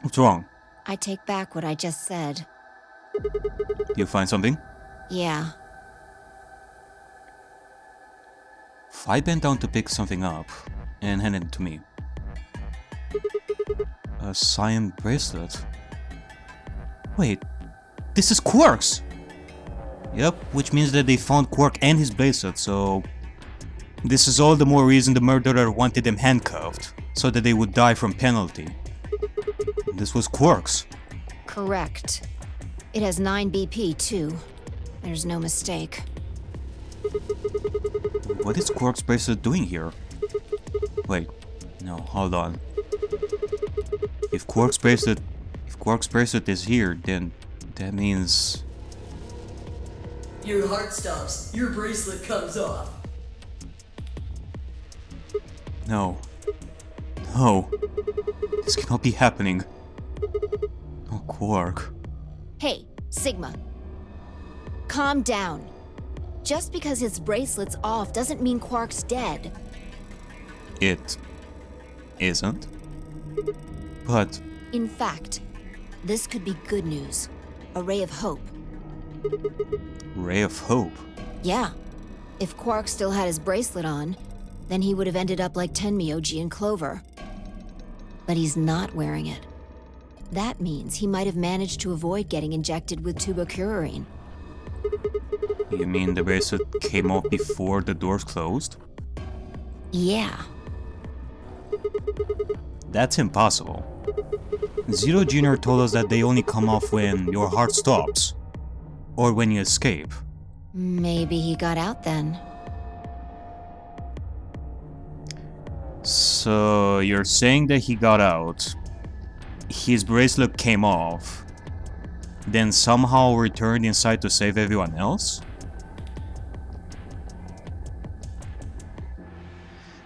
What's wrong? I take back what I just said. You find something? Yeah. I bent down to pick something up and handed it to me. A cyan bracelet. Wait, this is Quark's! Yep, which means that they found Quark and his bracelet, so... This is all the more reason the murderer wanted them handcuffed, so that they would die from penalty. This was Quark's. Correct. It has 9 BP, too. There's no mistake. What is Quark's bracelet doing here? Wait, no, hold on. If Quark's bracelet is here, then that means... Your heart stops, your bracelet comes off. No. No. This cannot be happening. Oh, Quark. Hey, Sigma. Calm down. Just because his bracelet's off doesn't mean Quark's dead. It... isn't? But... In fact, this could be good news. A ray of hope. Ray of hope? Yeah. If Quark still had his bracelet on, then he would have ended up like Tenmyouji and Clover. But he's not wearing it. That means he might have managed to avoid getting injected with tubocurarine. You mean the bracelet came off before the doors closed? Yeah. That's impossible. Zero Jr. told us that they only come off when your heart stops. Or when you escape. Maybe he got out then. So you're saying that he got out, his bracelet came off, then somehow returned inside to save everyone else?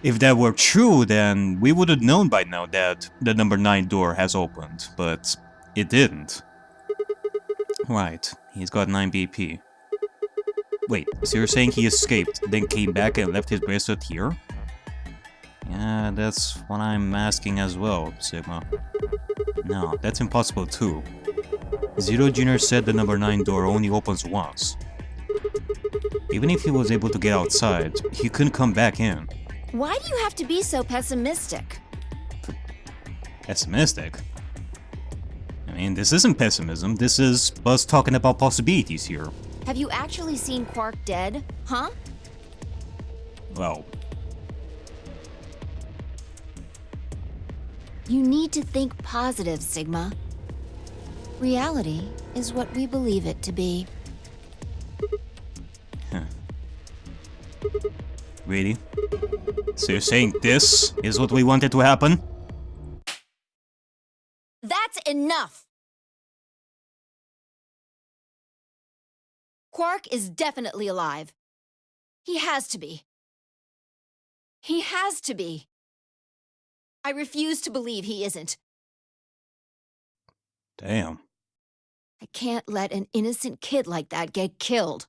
If that were true, then we would have known by now that the number 9 door has opened, but it didn't. Right, he's got 9 BP. Wait, so you're saying he escaped, then came back and left his bracelet here? Yeah, that's what I'm asking as well, Sigma. No, that's impossible too. Zero Jr. said the number 9 door only opens once. Even if he was able to get outside, he couldn't come back in. Why do you have to be so pessimistic? Pessimistic? I mean, this isn't pessimism, this is us talking about possibilities here. Have you actually seen Quark dead, huh? Well... You need to think positive, Sigma. Reality is what we believe it to be. Really? So you're saying this is what we wanted to happen? That's enough! Quark is definitely alive. He has to be. He has to be. I refuse to believe he isn't. Damn. I can't let an innocent kid like that get killed.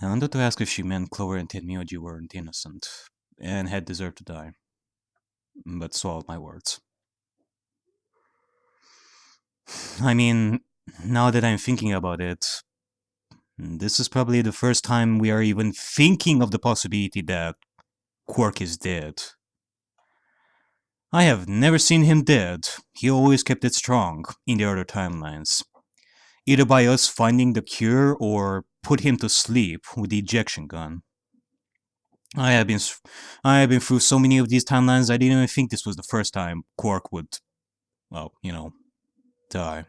I wanted to ask if she meant Clover and Tenmyouji weren't innocent, and had deserved to die, but swallowed my words. I mean, now that I'm thinking about it, this is probably the first time we are even thinking of the possibility that Quark is dead. I have never seen him dead. He always kept it strong in the other timelines. Either by us finding the cure or put him to sleep with the ejection gun. I have been through so many of these timelines I didn't even think this was the first time Quark would, well, you know, die.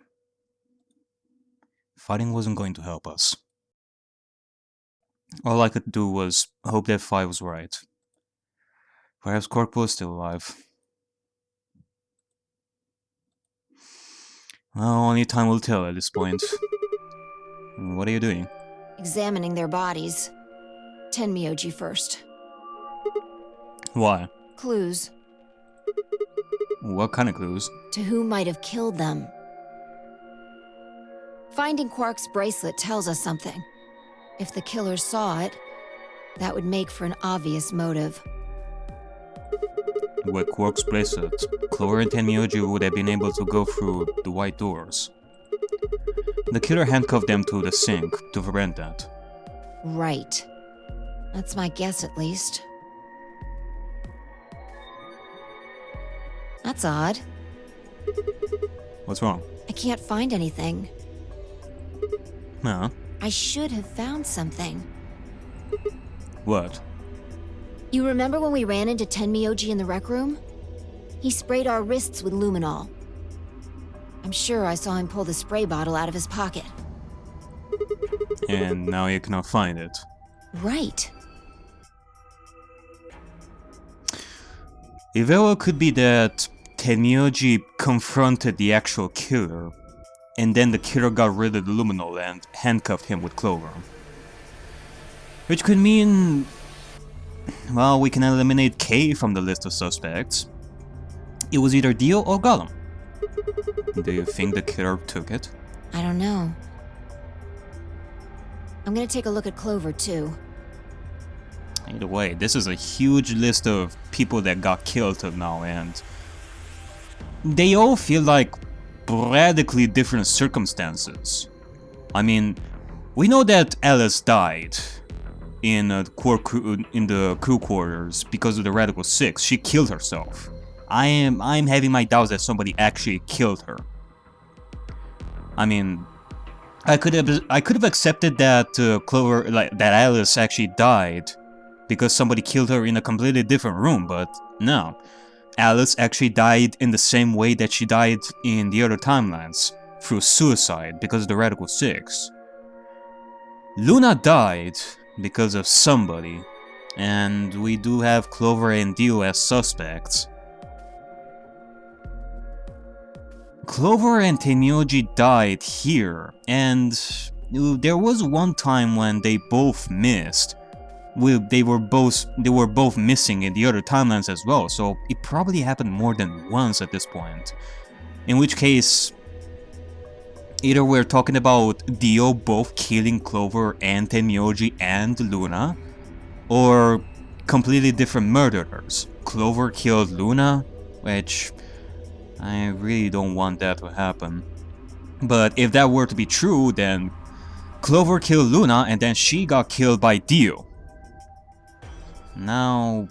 Fighting wasn't going to help us. All I could do was hope that Phi was right. Perhaps Quark was still alive. Well, only time will tell at this point. What are you doing? Examining their bodies. Tenmyouji first. Why? Clues. What kind of clues? To who might have killed them. Finding Quark's bracelet tells us something. If the killer saw it, That would make for an obvious motive. With Quark's bracelet, Clover and Tenmyouji would have been able to go through the white doors. The killer handcuffed them to the sink to prevent that. Right. That's my guess, at least. That's odd. What's wrong? I can't find anything. Huh? I should have found something. What? You remember when we ran into Tenmyouji in the rec room? He sprayed our wrists with luminol. I'm sure I saw him pull the spray bottle out of his pocket. And now you cannot find it. Right. It very well could be that Tenmyouji confronted the actual killer, and then the killer got rid of the luminol and handcuffed him with Clover. Which could mean... well, we can eliminate K from the list of suspects. It was either Dio or Gollum. Do you think the killer took it? I don't know. I'm gonna take a look at Clover, too. Either way, this is a huge list of people that got killed till now, and they all feel like radically different circumstances. I mean, we know that Alice died in the crew quarters because of the Radical Six. She killed herself. I'm having my doubts that somebody actually killed her. I mean, I could have accepted that that Alice actually died because somebody killed her in a completely different room, but no. Alice actually died in the same way that she died in the other timelines, through suicide because of the Radical Six. Luna died because of somebody, and we do have Clover and Dio as suspects. Clover and Tenmyouji died here, and there was one time when they both missed. They were both missing in the other timelines as well, so it probably happened more than once at this point. In which case, either we're talking about Dio both killing Clover and Tenmyouji and Luna, or completely different murderers. Clover killed Luna, which I really don't want that to happen. But if that were to be true, then Clover killed Luna and then she got killed by Dio. Now...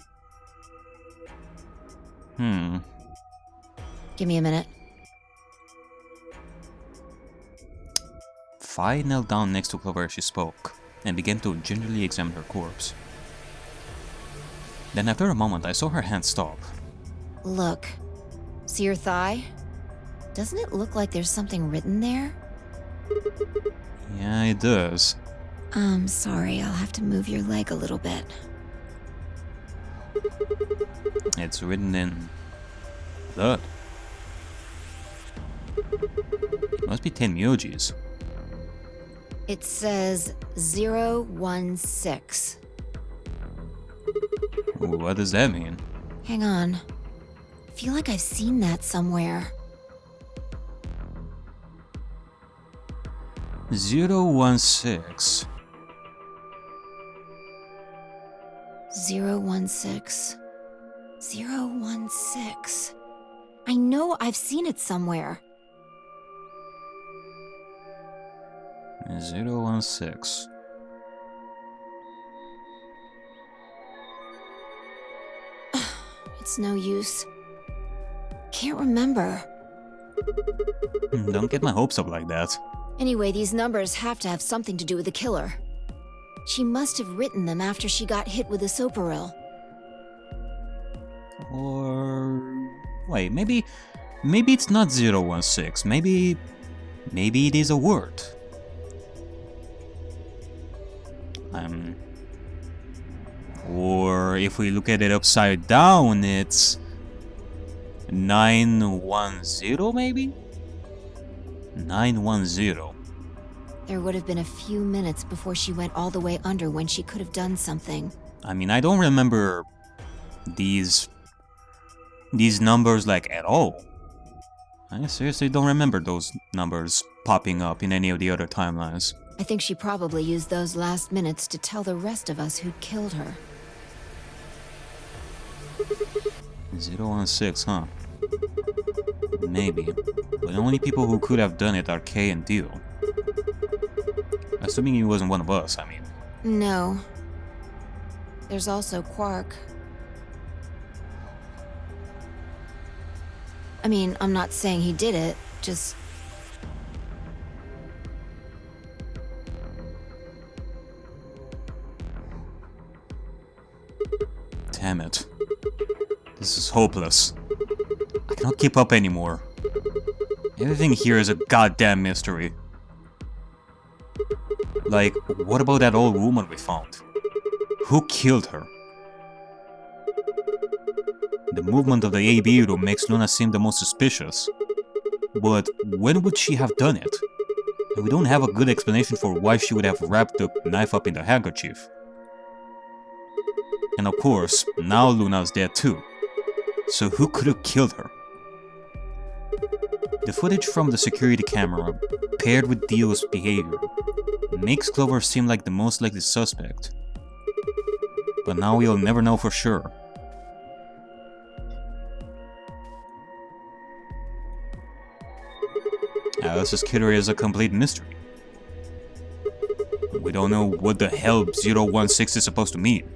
Give me a minute. Fi knelt down next to Clover as she spoke, and began to gingerly examine her corpse. Then after a moment I saw her hand stop. Look. See your thigh? Doesn't it look like there's something written there? Yeah, it does. I'm sorry, I'll have to move your leg a little bit. It's written in blood. It must be Tenmyouji's. It says 016. What does that mean? Hang on. I feel like I've seen that somewhere. 016. 016. 016. I know I've seen it somewhere. 016. It's no use. Can't remember. Don't get my hopes up like that. Anyway, these numbers have to have something to do with the killer. She must have written them after she got hit with a soparil. Or... wait, maybe it's not 016. Maybe it is a word. Or if we look at it upside down, it's 910 maybe? 910. There would have been a few minutes before she went all the way under when she could have done something. I mean, I don't remember these numbers like at all. I seriously don't remember those numbers popping up in any of the other timelines. I think she probably used those last minutes to tell the rest of us who killed her. 016, huh? Maybe. But the only people who could have done it are Kay and Dio. Assuming he wasn't one of us, I mean. No. There's also Quark. I mean, I'm not saying he did it, just... Damn it. This is hopeless. I cannot keep up anymore. Everything here is a goddamn mystery. Like, what about that old woman we found? Who killed her? The movement of the AB room makes Luna seem the most suspicious. But when would she have done it? And we don't have a good explanation for why she would have wrapped the knife up in the handkerchief. And of course, now Luna's dead too. So who could have killed her? The footage from the security camera, paired with Dio's behavior, makes Clover seem like the most likely suspect. But now we'll never know for sure. Alice's killer is a complete mystery. We don't know what the hell 016 is supposed to mean.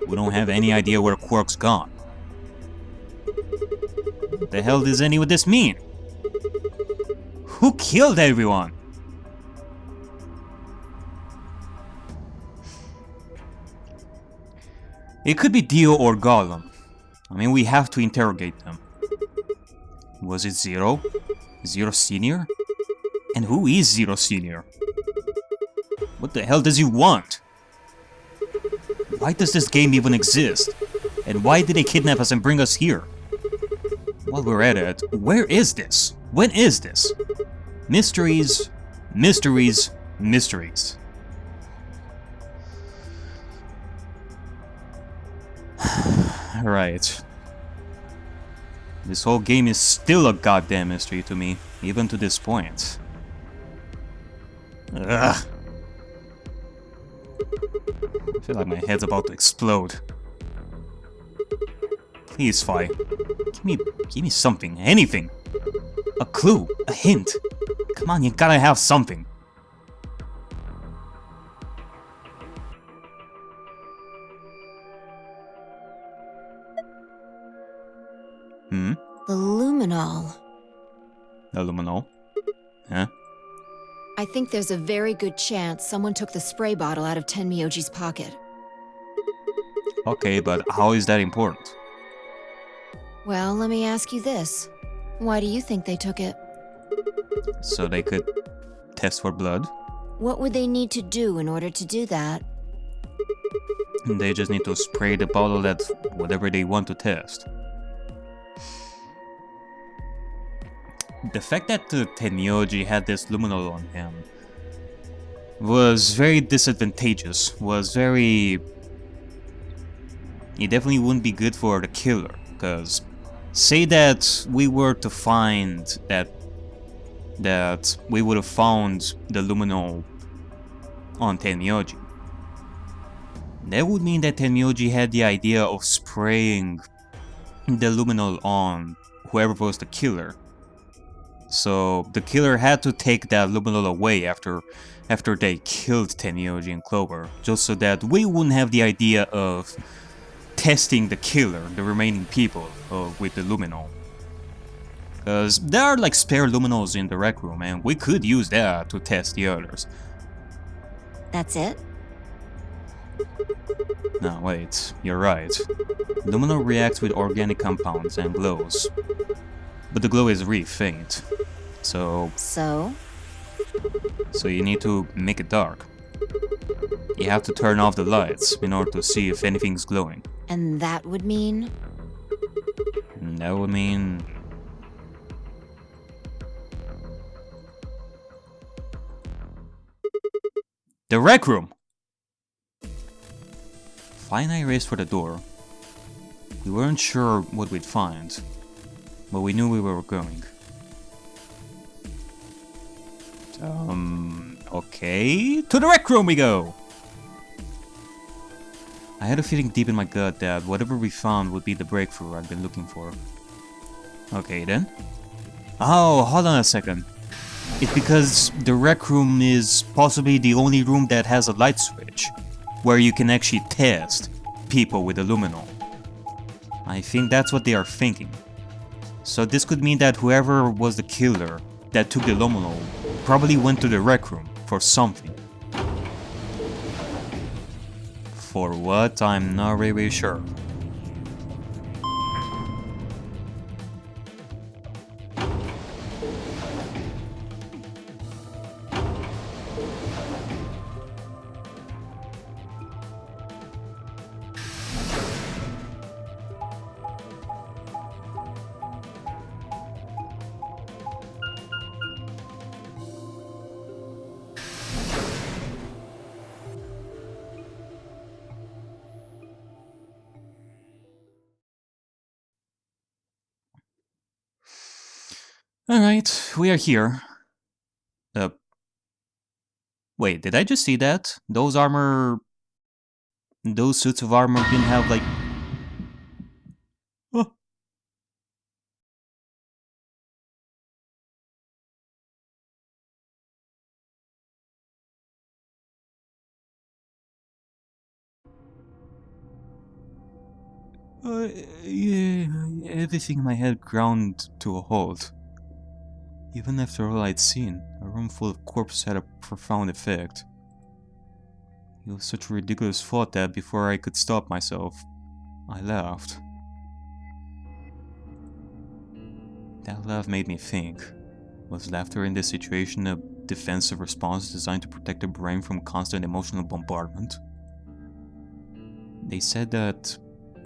We don't have any idea where Quark's gone. What the hell does any of this mean? Who killed everyone? It could be Dio or Gollum. I mean, we have to interrogate them. Was it Zero? Zero Senior? And who is Zero Senior? What the hell does he want? Why does this game even exist? And why did they kidnap us and bring us here? While we're at it, where is this? When is this? Mysteries, mysteries, mysteries. Right. This whole game is still a goddamn mystery to me, even to this point. Ugh. I feel like my head's about to explode. Please, Fi. Give me something, anything. A clue, a hint. Come on, you gotta have something. The luminol. The luminol? Huh? I think there's a very good chance someone took the spray bottle out of Tenmyouji's pocket. Okay, but how is that important? Well, let me ask you this. Why do you think they took it? So they could test for blood? What would they need to do in order to do that? They just need to spray the bottle at whatever they want to test. The fact that Tenmyouji had this luminol on him was very disadvantageous, it definitely wouldn't be good for the killer, because say that we were to find that we would have found the luminol on Tenmyouji. That would mean that Tenmyouji had the idea of spraying the luminol on whoever was the killer. So the killer had to take that luminol away after they killed Tenmyouji and Clover, just so that we wouldn't have the idea of testing the killer, the remaining people, with the luminol. Because there are like spare luminols in the rec room, and we could use that to test the others. That's it? No, wait, you're right. Luminol reacts with organic compounds and glows. But the glow is really faint. So you need to make it dark. You have to turn off the lights in order to see if anything's glowing. And that would mean? And that would mean... the rec room! Fi and I raced for the door. We weren't sure what we'd find, but we knew we were going. So, Okay, to the rec room we go! I had a feeling deep in my gut that whatever we found would be the breakthrough I've been looking for. Okay then. Oh, hold on a second. It's because the rec room is possibly the only room that has a light switch, where you can actually test people with aluminum. I think that's what they are thinking. So this could mean that whoever was the killer that took the aluminum probably went to the rec room for something. For what, I'm not really sure. Alright, we are here. Wait, did I just see that? Those suits of armor didn't have like... Oh. Yeah, everything in my head ground to a halt. Even after all I'd seen, a room full of corpses had a profound effect. It was such a ridiculous thought that before I could stop myself, I laughed. That laugh made me think. Was laughter in this situation a defensive response designed to protect the brain from constant emotional bombardment? They said that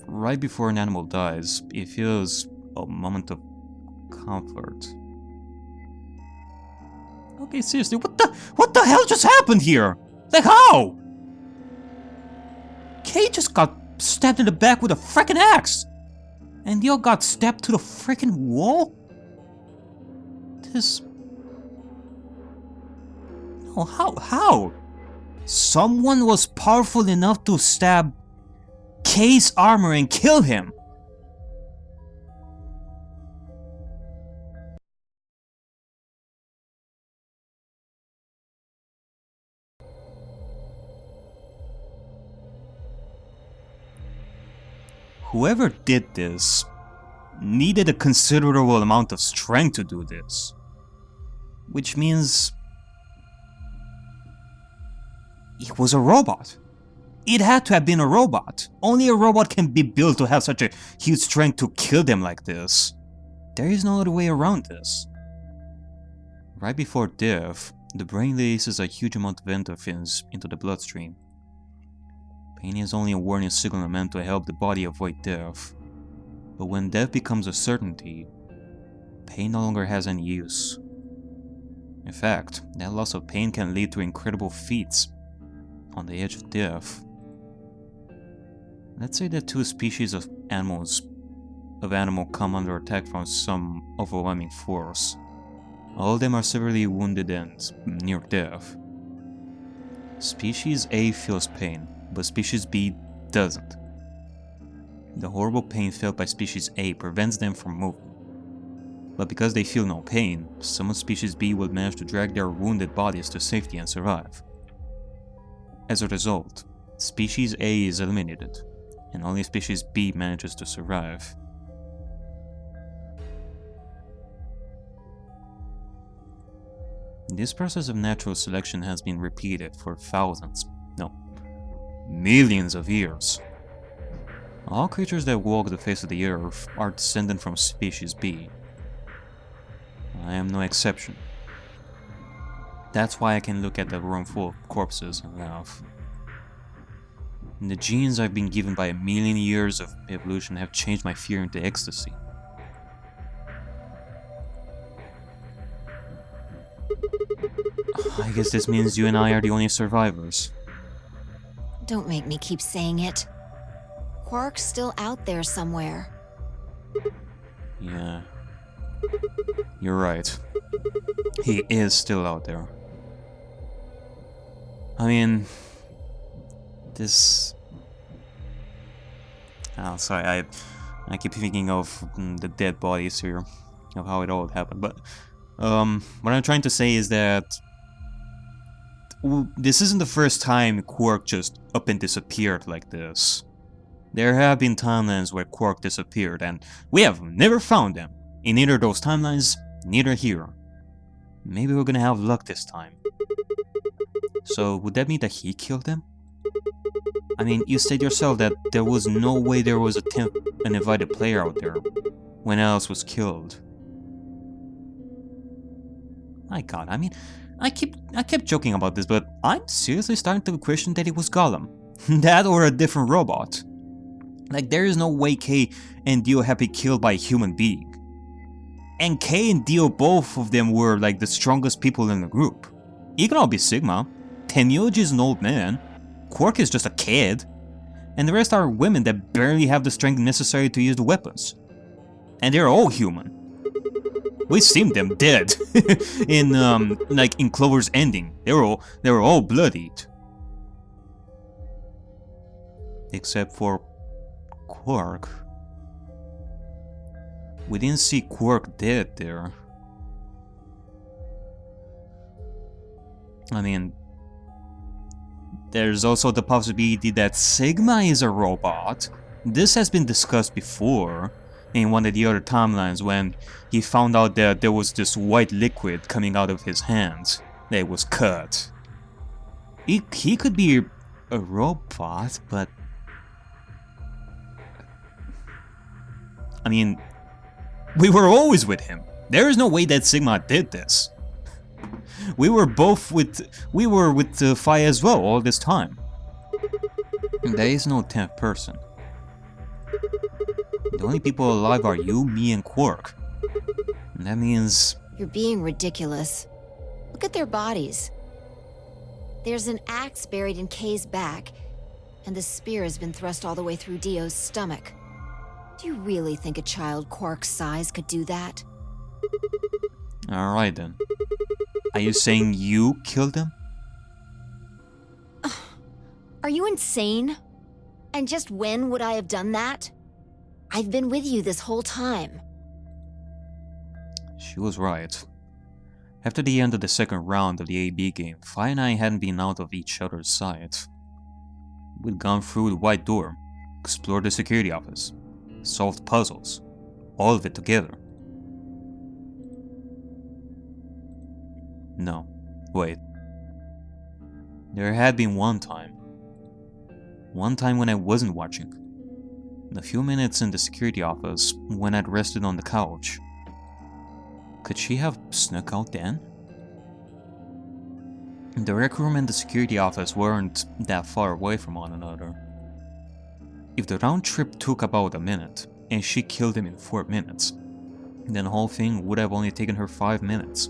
right before an animal dies, it feels a moment of comfort. Okay, seriously, what the hell just happened here? Like how? Kay just got stabbed in the back with a frickin' axe! And Yo got stabbed to the frickin' wall? This... No, how? Someone was powerful enough to stab Kay's armor and kill him? Whoever did this needed a considerable amount of strength to do this. Which means it was a robot. It had to have been a robot. Only a robot can be built to have such a huge strength to kill them like this. There is no other way around this. Right before death, the brain releases a huge amount of endorphins into the bloodstream. Pain is only a warning signal meant to help the body avoid death. But when death becomes a certainty, pain no longer has any use. In fact, that loss of pain can lead to incredible feats on the edge of death. Let's say that two species of animal come under attack from some overwhelming force. All of them are severely wounded and near death. Species A feels pain, but Species B doesn't. The horrible pain felt by Species A prevents them from moving. But because they feel no pain, some of Species B will manage to drag their wounded bodies to safety and survive. As a result, Species A is eliminated, and only Species B manages to survive. This process of natural selection has been repeated for millions of years. All creatures that walk the face of the earth are descended from Species B. I am no exception. That's why I can look at the room full of corpses and laugh. The genes I've been given by a million years of evolution have changed my fear into ecstasy. I guess this means you and I are the only survivors. Don't make me keep saying it. Quark's still out there somewhere. Yeah. You're right. He is still out there. I mean, this... Oh, sorry, I keep thinking of the dead bodies here, of how it all happened, but... what I'm trying to say is that... this isn't the first time Quark just up and disappeared like this. There have been timelines where Quark disappeared, and we have never found him. In either of those timelines, neither here. Maybe we're gonna have luck this time. So, would that mean that he killed him? I mean, you said yourself that there was no way there was an invited player out there when Alice was killed. My god, I mean, I kept joking about this, but I'm seriously starting to question that it was Gollum. That or a different robot. Like, there is no way K and Dio have been killed by a human being. And K and Dio, both of them were like the strongest people in the group. It can all be Sigma. Tenmyouji is an old man. Quark is just a kid. And the rest are women that barely have the strength necessary to use the weapons. And they're all human. We've seen them dead in in Clover's ending. They were all bloodied. Except for Quark. We didn't see Quark dead there. I mean, there's also the possibility that Sigma is a robot. This has been discussed before in one of the other timelines when he found out that there was this white liquid coming out of his hands that was cut. He could be a robot, but... I mean, we were always with him. There is no way that Sigma did this. We were with Phi as well all this time. There is no 10th person. The only people alive are you, me, and Quark. And that means... You're being ridiculous. Look at their bodies. There's an axe buried in K's back, and the spear has been thrust all the way through Dio's stomach. Do you really think a child Quark's size could do that? Alright then. Are you saying you killed him? Are you insane? And just when would I have done that? I've been with you this whole time. She was right. After the end of the second round of the AB game, Phi and I hadn't been out of each other's sight. We'd gone through the white door, explored the security office, solved puzzles, all of it together. No, wait. There had been one time when I wasn't watching. A few minutes in the security office when I'd rested on the couch. Could she have snuck out then? The rec room and the security office weren't that far away from one another. If the round trip took about a minute, and she killed him in 4 minutes, then the whole thing would have only taken her 5 minutes.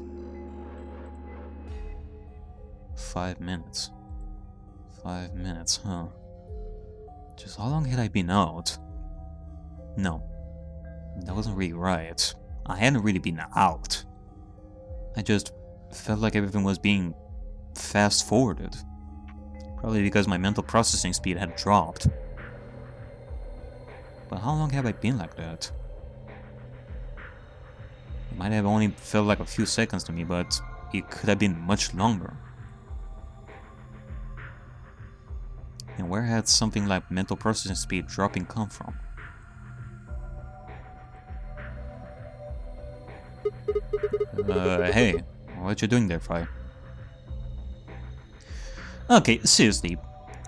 5 minutes. 5 minutes, huh? Just how long had I been out? No, that wasn't really right. I hadn't really been out. I just felt like everything was being fast-forwarded. Probably because my mental processing speed had dropped. But how long have I been like that? It might have only felt like a few seconds to me, but it could have been much longer. And where had something like mental processing speed dropping come from? Hey, what you doing there, Phi? Okay, seriously.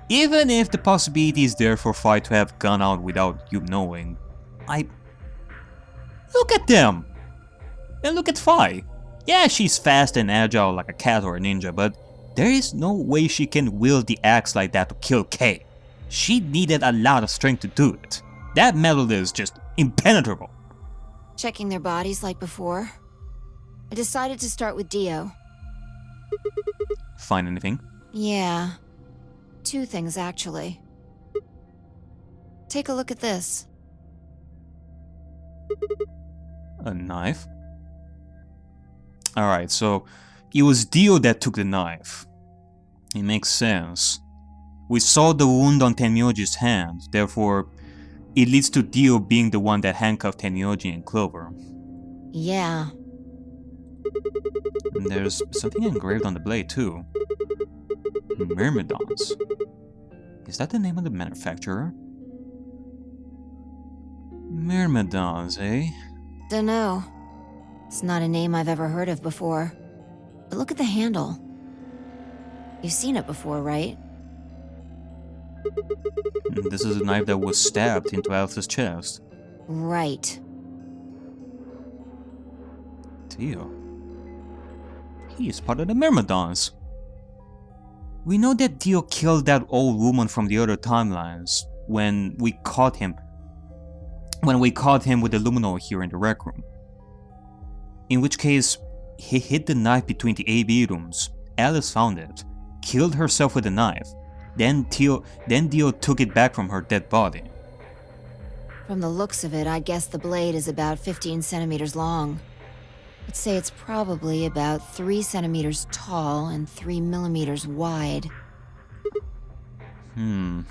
Even if the possibility is there for Phi to have gone out without you knowing, Look at them! And look at Phi! Yeah, she's fast and agile like a cat or a ninja, but there is no way she can wield the axe like that to kill K. She needed a lot of strength to do it. That metal is just impenetrable. Checking their bodies like before. I decided to start with Dio. Find anything? Yeah. 2 things, actually. Take a look at this. A knife? Alright, so it was Dio that took the knife. It makes sense. We saw the wound on Tenmyouji's hand, therefore, it leads to Dio being the one that handcuffed Tenmyouji and Clover. Yeah. And there's something engraved on the blade too. Myrmidons. Is that the name of the manufacturer? Myrmidons, eh? Dunno. It's not a name I've ever heard of before. But look at the handle. You've seen it before, right? This is a knife that was stabbed into Alice's chest. Right. Dio. He is part of the Myrmidons. We know that Dio killed that old woman from the other timelines when we caught him. When we caught him with the luminol here in the rec room. In which case, he hid the knife between the AB rooms. Alice found it, killed herself with the knife. Then Dio took it back from her dead body. From the looks of it, I guess the blade is about 15 centimeters long. I'd say it's probably about 3 centimeters tall and 3 millimeters wide. I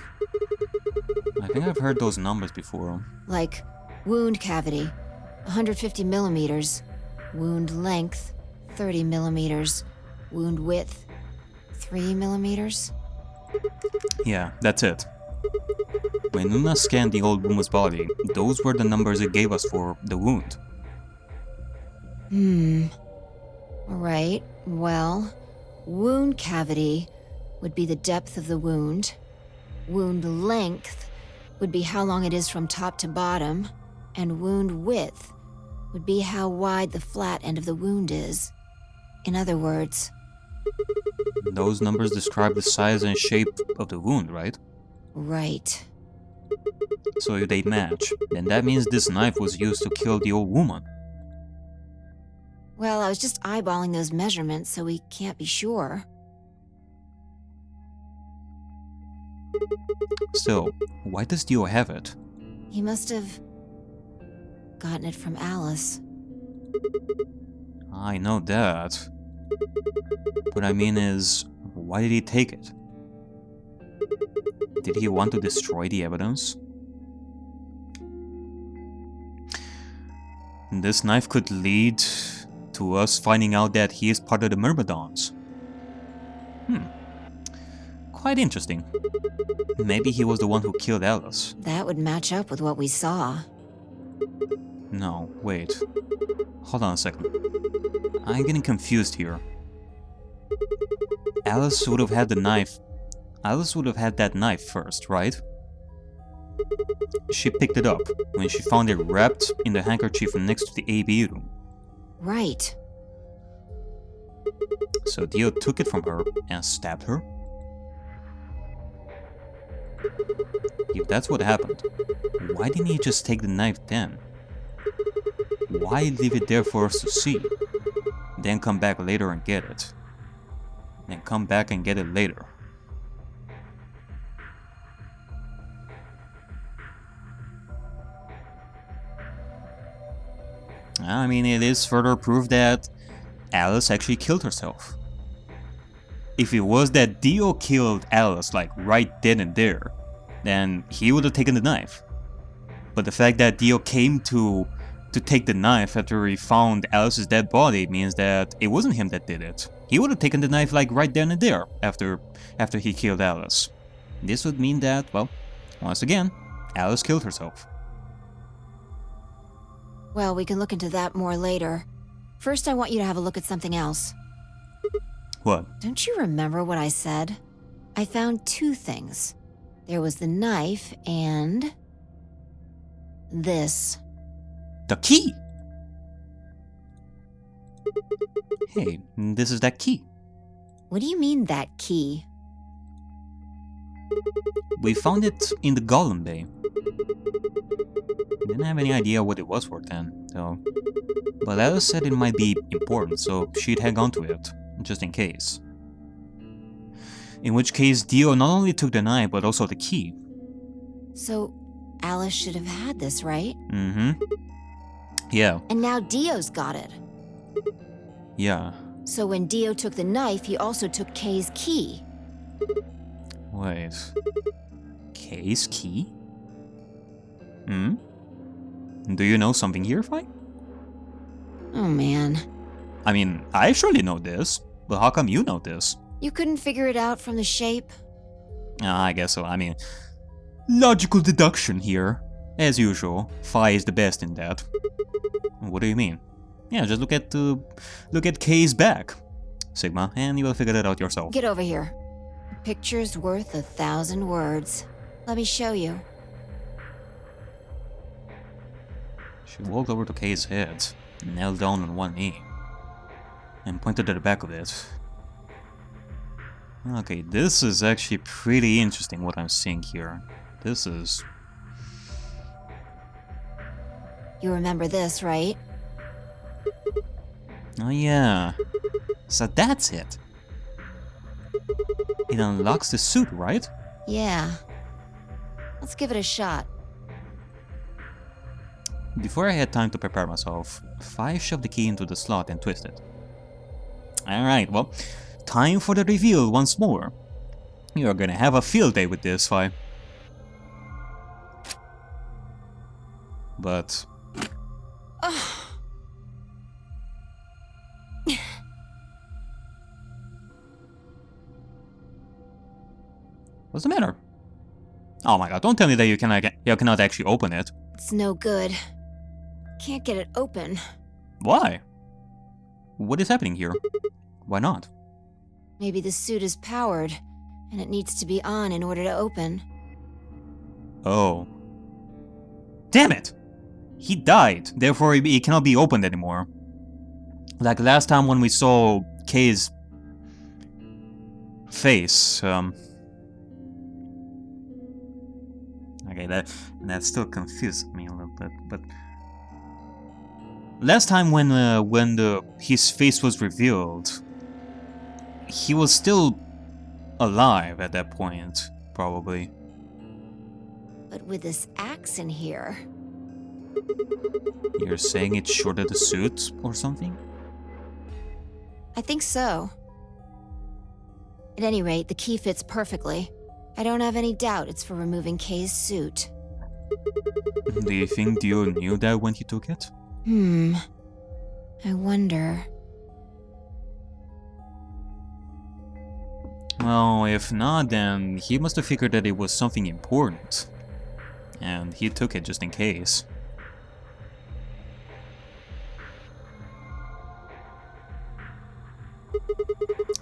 think I've heard those numbers before. Like, wound cavity, 150 millimeters. Wound length, 30 millimeters. Wound width, 3 millimeters. Yeah, that's it. When Luna scanned the old woman's body, those were the numbers it gave us for the wound. Alright, well, wound cavity would be the depth of the wound. Wound length would be how long it is from top to bottom. And wound width would be how wide the flat end of the wound is. In other words... Those numbers describe the size and shape of the wound, right? Right. So if they match, then that means this knife was used to kill the old woman. Well, I was just eyeballing those measurements, so we can't be sure. Still, why does Dio have it? He must have... gotten it from Alice. I know that. What I mean is, why did he take it? Did he want to destroy the evidence? This knife could lead to us finding out that he is part of the Myrmidons. Quite interesting. Maybe he was the one who killed Alice. That would match up with what we saw. No, wait. Hold on a second. I'm getting confused here. Alice would have had the knife. Alice would have had that knife first, right? She picked it up when she found it wrapped in the handkerchief next to the AB room. Right. So Dio took it from her and stabbed her? If that's what happened, why didn't he just take the knife then? Why leave it there for us to see? Then come back later and get it. Then come back and get it later. I mean, it is further proof that Alice actually killed herself. If it was that Dio killed Alice, like right then and there, then he would have taken the knife. But the fact that Dio came to take the knife after he found Alice's dead body means that it wasn't him that did it. He would have taken the knife like right then and there after he killed Alice. This would mean that, well, once again, Alice killed herself. Well, we can look into that more later. First, I want you to have a look at something else. What? Don't you remember what I said? I found 2 things. There was the knife and... this. The key! Hey, this is that key. What do you mean, that key? We found it in the Golem Bay. Didn't have any idea what it was for then, though. But Alice said it might be important, so she'd hang on to it, just in case. In which case, Dio not only took the knife, but also the key. So, Alice should have had this, right? Yeah. And now Dio's got it. Yeah. So when Dio took the knife, he also took Kay's key. Wait. K's key? Hmm? Do you know something here, Fi? Oh man. I mean, I surely know this, but how come you know this? You couldn't figure it out from the shape? I guess so. I mean, logical deduction here. As usual, Fi is the best in that. What do you mean? Yeah, just look at K's back, Sigma, and you will figure that out yourself. Get over here. A picture's worth 1,000 words. Let me show you. She walked over to K's head, knelt down on one knee, and pointed at the back of it. Okay, this is actually pretty interesting what I'm seeing here. This is... You remember this, right? Oh yeah. So that's it. It unlocks the suit, right? Yeah. Let's give it a shot. Before I had time to prepare myself, Fi shoved the key into the slot and twisted. Alright, well, time for the reveal once more. You're gonna have a field day with this, Fi. But... What's the matter? Oh my god, don't tell me that you cannot actually open it. It's no good. Can't get it open. Why? What is happening here? Why not? Maybe the suit is powered, and it needs to be on in order to open. Oh. Damn it! He died, therefore he cannot be opened anymore. Like last time when we saw K's face, Okay, that still confused me a little bit, but... Last time when his face was revealed, he was still alive at that point, probably. But with this axe in here... You're saying it shorted the suit or something? I think so. At any rate, the key fits perfectly. I don't have any doubt it's for removing K's suit. Do you think Dio knew that when he took it? I wonder... Well, if not, then he must have figured that it was something important. And he took it just in case.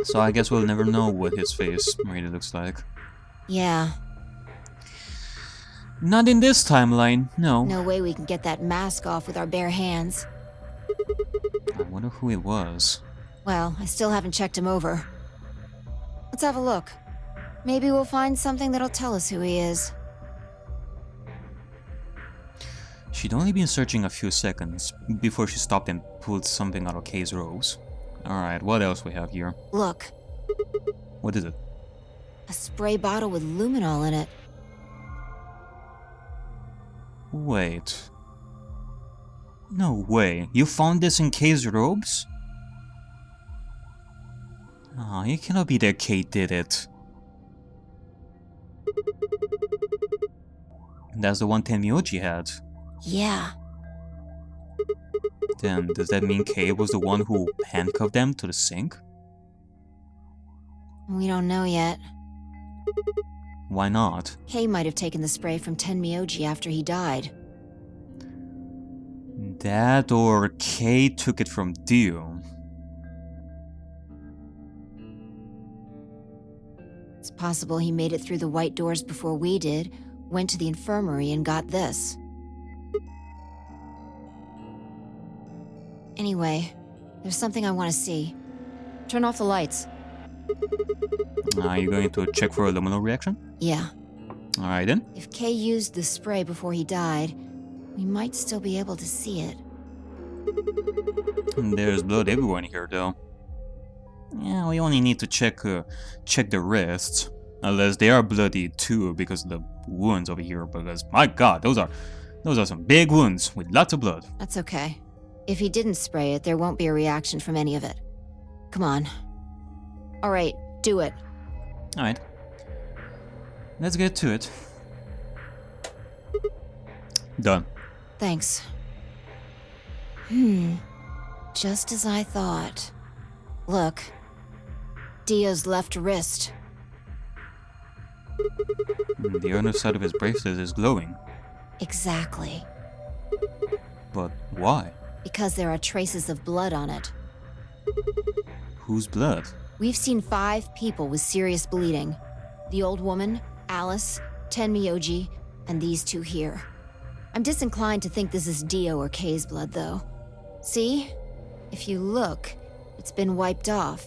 So I guess we'll never know what his face really looks like. Yeah. Not in this timeline, no. No way we can get that mask off with our bare hands. I wonder who it was. Well, I still haven't checked him over. Let's have a look. Maybe we'll find something that'll tell us who he is. She'd only been searching a few seconds before she stopped and pulled something out of K's robes. Alright, what else we have here? Look. What is it? A spray bottle with luminol in it. Wait. No way. You found this in K's robes? Oh, it cannot be that K did it. That's the one Tenmyouji had. Yeah. Then, does that mean K was the one who handcuffed them to the sink? We don't know yet. Why not? K might have taken the spray from Tenmyouji after he died. That or K took it from Dio. It's possible he made it through the white doors before we did, went to the infirmary and got this. Anyway, there's something I want to see. Turn off the lights. Are you going to check for a luminal reaction? Yeah. Alright then. If K used the spray before he died, we might still be able to see it. There's blood everywhere in here though. Yeah, we only need to check the wrists. Unless they are bloody too because of the wounds over here, because my god, those are some big wounds with lots of blood. That's okay. If he didn't spray it, there won't be a reaction from any of it. Come on. Alright, do it. Alright. Let's get to it. Done. Thanks. Just as I thought. Look. Dio's left wrist. The other side of his bracelet is glowing. Exactly. But why? Because there are traces of blood on it. Whose blood? We've seen 5 people with serious bleeding. The old woman, Alice, Tenmyouji, and these 2 here. I'm disinclined to think this is Dio or K's blood, though. See? If you look, it's been wiped off.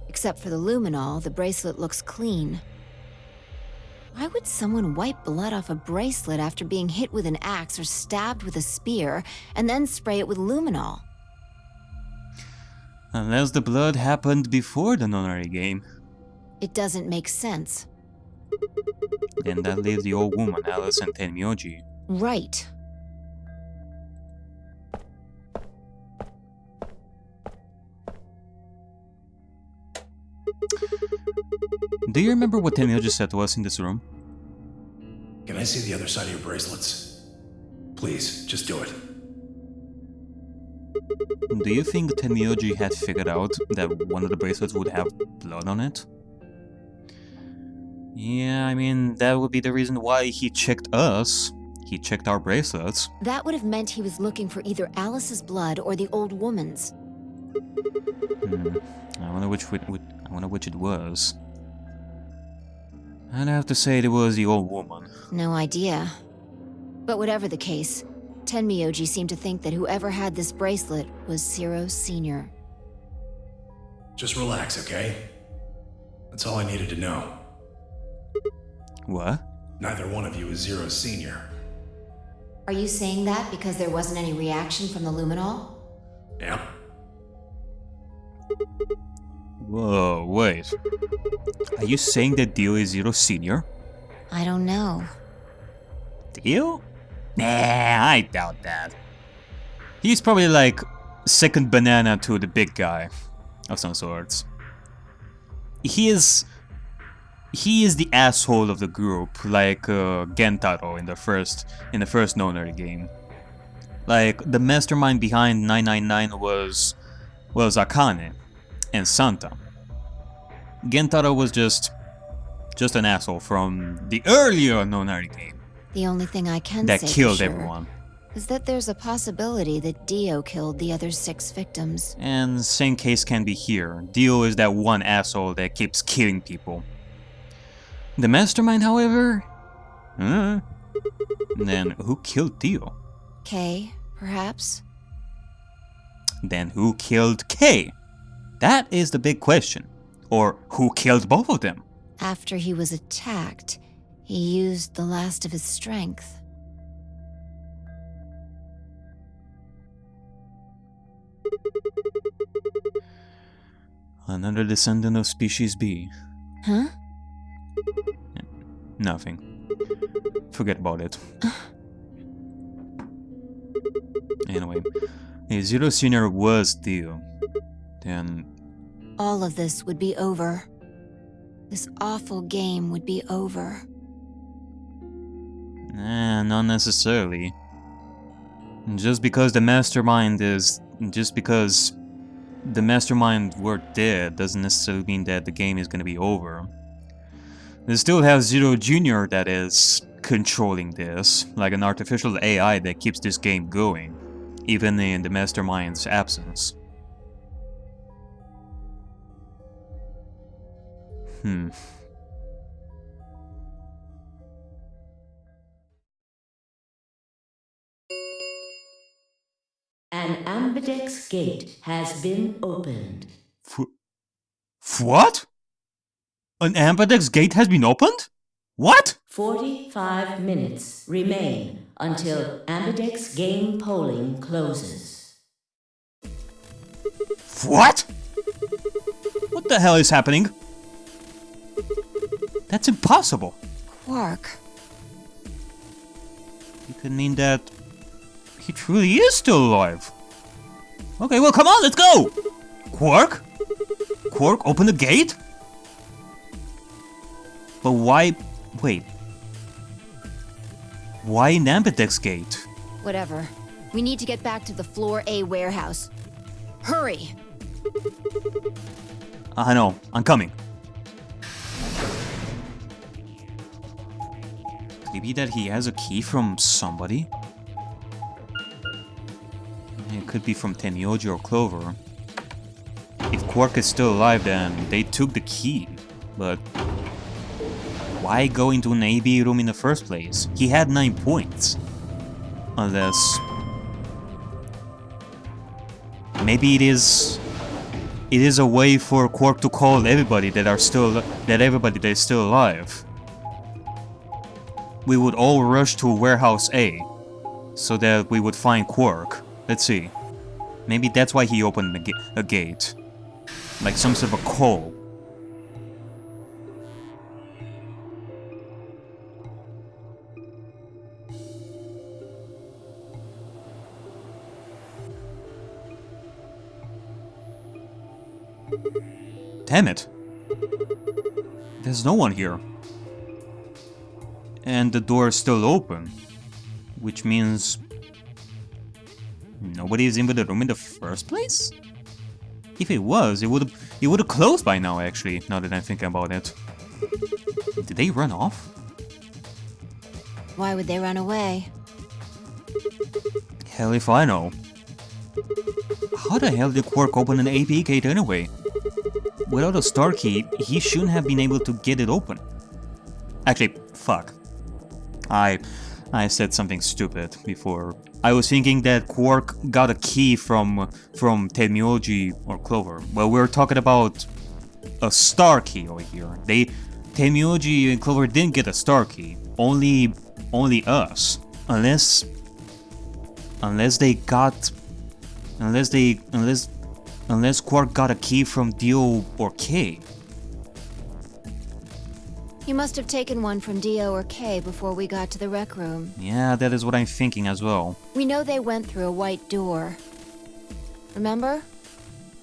Except for the luminol, the bracelet looks clean. Why would someone wipe blood off a bracelet after being hit with an axe or stabbed with a spear, and then spray it with luminol? Unless the blood happened before the Nonary Game. It doesn't make sense. Then that leaves the old woman, Alice, and Tenmyouji. Right. Do you remember what Tenmyouji said to us in this room? Can I see the other side of your bracelets? Please, just do it. Do you think Tenmyouji had figured out that one of the bracelets would have blood on it? Yeah, I mean, that would be the reason why he checked us. He checked our bracelets. That would have meant he was looking for either Alice's blood or the old woman's. I wonder which it was. I'd have to say it was the old woman. No idea. But whatever the case, Tenmyouji seemed to think that whoever had this bracelet was Zero Sr. Just relax, okay? That's all I needed to know. What? Neither one of you is Zero Senior. Are you saying that because there wasn't any reaction from the luminol? Yeah? Whoa, wait. Are you saying that Dio is Zero Senior? I don't know. Dio? Nah, I doubt that. He's probably like second banana to the big guy of some sorts. He is the asshole of the group, like Gentaro in the first Nonary Game. Like the mastermind behind 999 was Akane and Santa. Gentaro was just an asshole from the earlier Nonary Game The only thing I can that say killed for sure everyone. is that there's a possibility that Dio killed the other 6 victims. And same case can be here. Dio is that one asshole that keeps killing people. The mastermind, however? Then who killed Dio? K, perhaps? Then who killed K? That is the big question. Or who killed both of them? After he was attacked, he used the last of his strength. Another descendant of species B. Huh? Nothing. Forget about it. Anyway, if Zero Senior was Dio, then All of this would be over. This awful game would be over. not necessarily. Just because the mastermind were dead doesn't necessarily mean that the game is gonna be over. They still have Zero Jr. that is controlling this, like an artificial AI that keeps this game going, even in the mastermind's absence. An ambidex gate has been opened. What? An ambidex gate has been opened? What? 45 minutes remain until ambidex game polling closes. What? What the hell is happening? That's impossible. Quark. It could mean that he truly is still alive. Okay, well, come on, let's go! Quark? Quark, open the gate? But why Wait. Why an ambidex gate? Whatever. We need to get back to the Floor A warehouse. Hurry! I know, I'm coming. Could it be that he has a key from somebody? It could be from Tenmyouji or Clover. If Quark is still alive, then they took the key. But why go into an AB room in the first place? He had 9 points. Unless maybe it is a way for Quark to call everybody that is still alive. We would all rush to Warehouse A so that we would find Quark. Let's see. Maybe that's why he opened a gate. Like some sort of a call. Damn it. There's no one here. And the door is still open. Which means nobody is in the room in the first place? If it was, it would have closed by now, actually, now that I'm thinking about it. Did they run off? Why would they run away? Hell if I know. How the hell did Quark open an AP gate anyway? Without a star key, he shouldn't have been able to get it open. Actually, fuck. I said something stupid before. I was thinking that Quark got a key from Tenmyouji or Clover. Well, we're talking about a star key over here. Tenmyouji and Clover didn't get a star key. Only us. Unless Quark got a key from D.O. or K. You must have taken one from D.O. or K before we got to the rec room. Yeah, that is what I'm thinking as well. We know they went through a white door. Remember?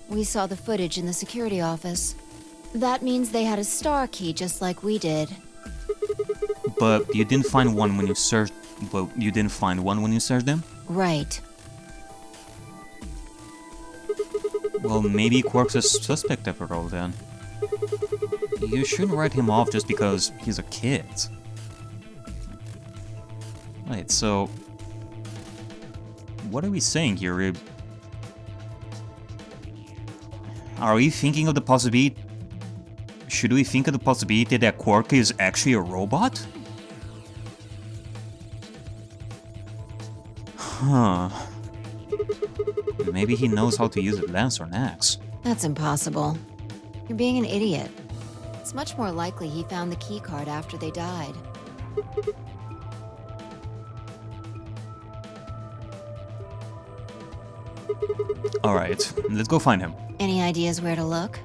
We saw the footage in the security office. That means they had a star key just like we did. But you didn't find one when you searched... Well, you didn't find one when you searched them? Right. Well, maybe Quark's a suspect after all then. You shouldn't write him off just because he's a kid. Right, so... What are we saying here? Are we thinking of the possibility... Should we think of the possibility that Quark is actually a robot? Huh... Maybe he knows how to use a lance or an axe. That's impossible. You're being an idiot. It's much more likely he found the keycard after they died. Alright, let's go find him. Any ideas where to look?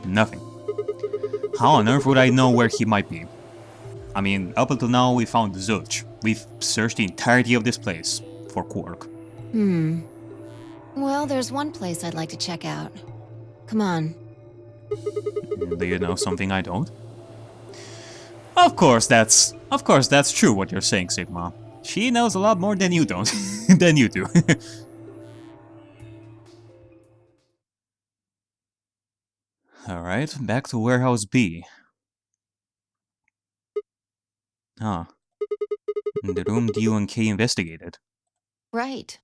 Nothing. How on earth would I know where he might be? I mean, up until now we found Zilch. We've searched the entirety of this place for Quark. Well, there's one place I'd like to check out. Come on. Do you know something I don't? Of course that's true what you're saying, Sigma. She knows a lot more than you don't. than you do. Alright, back to Warehouse B. Huh. The room D and K investigated. Right.